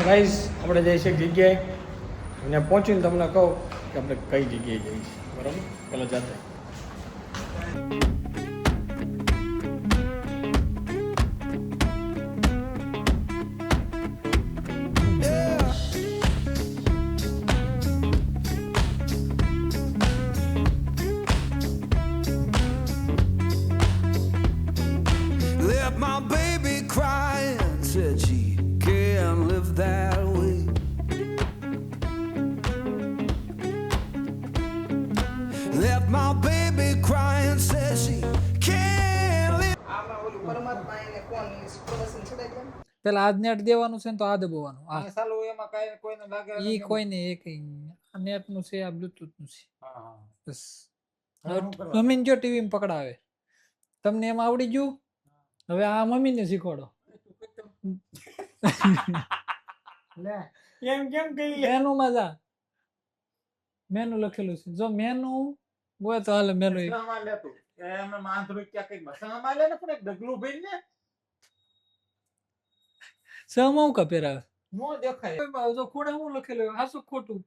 Guys આપણે જઈશું એક જગ્યાએ ત્યાં પહોંચીને તમને કહું કે આપણે કઈ જગ્યાએ જઈશું બરાબર પહેલાં જાતે Let my baby cry and said she can't live that way. Let my baby cry and said she can't live. પેલા આજ નેટ દેવાનું છે ને તો આ દબાવવાનું આ ચાલુ એમાં કાંઈ કોઈને લાગે ઈ કોઈ ને એક નેટ નું છે આ બ્લૂટૂથ નું છે બસ મમ્મી જો ટીવી માં પકડાવે તમને એમ આવડી ગયું હવે આ મમ્મી ને શીખવાડો કેમ કેમ કઈ મેનુ માં જા મેનુ લખેલું છે જો મેનુ હોય તો હાલે મેનુ બસામાં લેતું એમને માંથરું ક્યાં કઈ બસામાં લે ને પણ એક ડગલું ભરી ને સમવ કા પેરાવે નો દેખાય જો ખૂણે હું લખેલું હાસુ ખોટું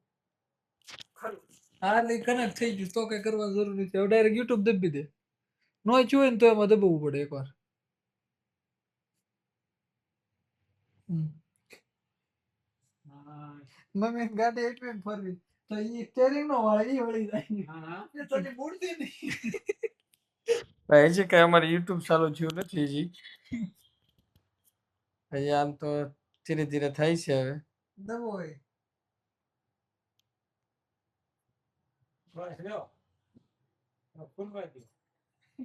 હા એટલે કનેક્ટ થઈ ગયું તો કઈ કરવા જરૂરી છે ડાયરેક્ટ યુટ્યુબ દબી દે નો જોઈ ને તો એમાં દબાવવું પડે એકવાર મમ્મી ગાડી એટલે ફરવી તો ઈ સ્ટીયરિંગ નો વાળે ઈ વળી જાય એ તો મૂડતી નહીં ભાઈ હજી કઈ અમારે યુટ્યુબ ચાલુ થયું નથી હજી હજી આમ તો ધીરે ધીરે થાય છે હવે દબો હોય બસ લ્યો ફૂલવા દો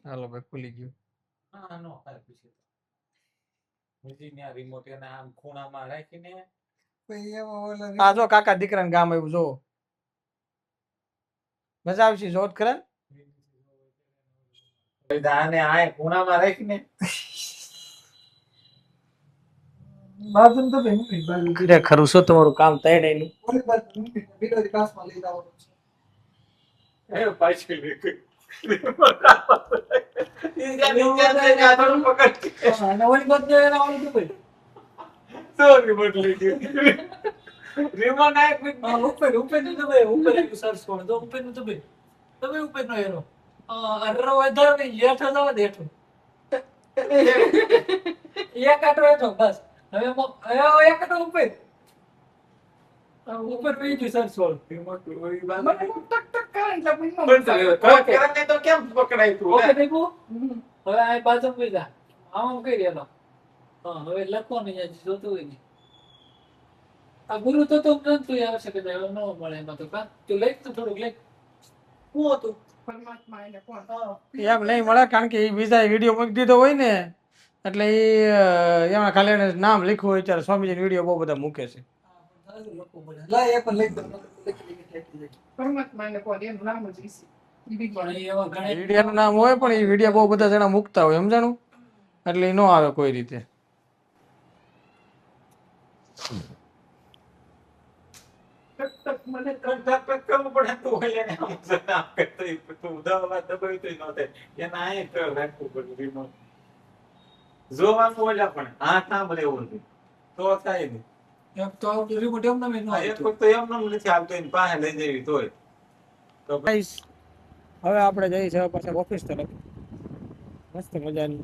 હાલો ભાઈ ખુલી ગયું હા નો ખાય પછી હજી ને રિમોટ એને આમ ખૂણામાં રાખીને પછી એમાં ઓલા આ જો કાકા દીકરાને ગામ આવ્યું જો મજા આવશે જોત કરે આને આ ખૂણામાં રાખીને બાજુ તો બે મૂકી બાજુ એટલે ખરું શું તમારું કામ થાય નહીં ઓલી બાજુ મૂકી બીજો ક્લાસમાં લઈ જવાનું છે એ પાછી પકડ અને ઓલી બાજુ એના ઓલી તો ભાઈ તો રિમોટ લઈ ગયો રિમોટ આ ઉપર ઉપર નું તો ભાઈ ઉપર એક સર્ચ કરો તો ઉપર નું તો ભાઈ તમે ઉપર નો એરો અડરો વધારે ને હેઠો જવા દે હેઠો એક આટો હેઠો બસ હવે એક આટો ઉપર ઉપર પી ગયું સર્ચ કરો રિમોટ મને ટક ટક કરે એટલે પછી કરને તો કેમ પકડાય તું ઓકે દેખો હવે આ બાજુ પી જા આમ કઈ રહ્યો હા હવે લખવાનું યાદ જોતું હોય ને આ ગુરુ તો તું આવશે કે ન મળે એમાં તો કા તું લઈ તો થોડુંક લઈ હું હતું પરમાત્મા એને કોણ એમ નહીં મળે કારણ કે એ બીજા વિડીયો મૂકી દીધો હોય ને એટલે એ એમાં ખાલી એને નામ લખ્યું હોય ત્યારે સ્વામીજીનો વિડીયો બહુ બધા મૂકે છે પરમાત્મા એને કોણ એનું નામ જ ઈસી પણ એવા ઘણા વિડીયોનું નામ હોય પણ એ વિડીયો બહુ બધા જણા મૂકતા હોય સમજાણું એટલે એ ન આવે કોઈ રીતે મને કંટાક કરવું પડે તું હોય એને આમ આમ કરતો તું ઉધાવા દબાવી તો ન થાય એને આ તો રાખવું પડે રિમોટ જોવાનું ઓલા પણ હાથ ના મળે એવું નથી તો થાય નહીં એક તો આવું રિમોટ એમ નામ ન એક વખત એમ નામ નથી આવતો એની પાસે લઈ જવી તોય તો ગાઈસ હવે આપણે જઈએ છીએ પાછા ઓફિસ તરફ મસ્ત મજાની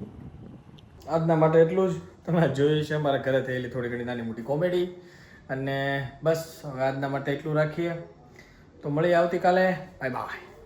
આજના માટે એટલું જ તમે જોયું છે અમારા ઘરે થયેલી થોડી ઘણી નાની મોટી કોમેડી અને બસ હવે આજના માટે એટલું રાખીએ તો મળીએ આવતીકાલે બાય બાય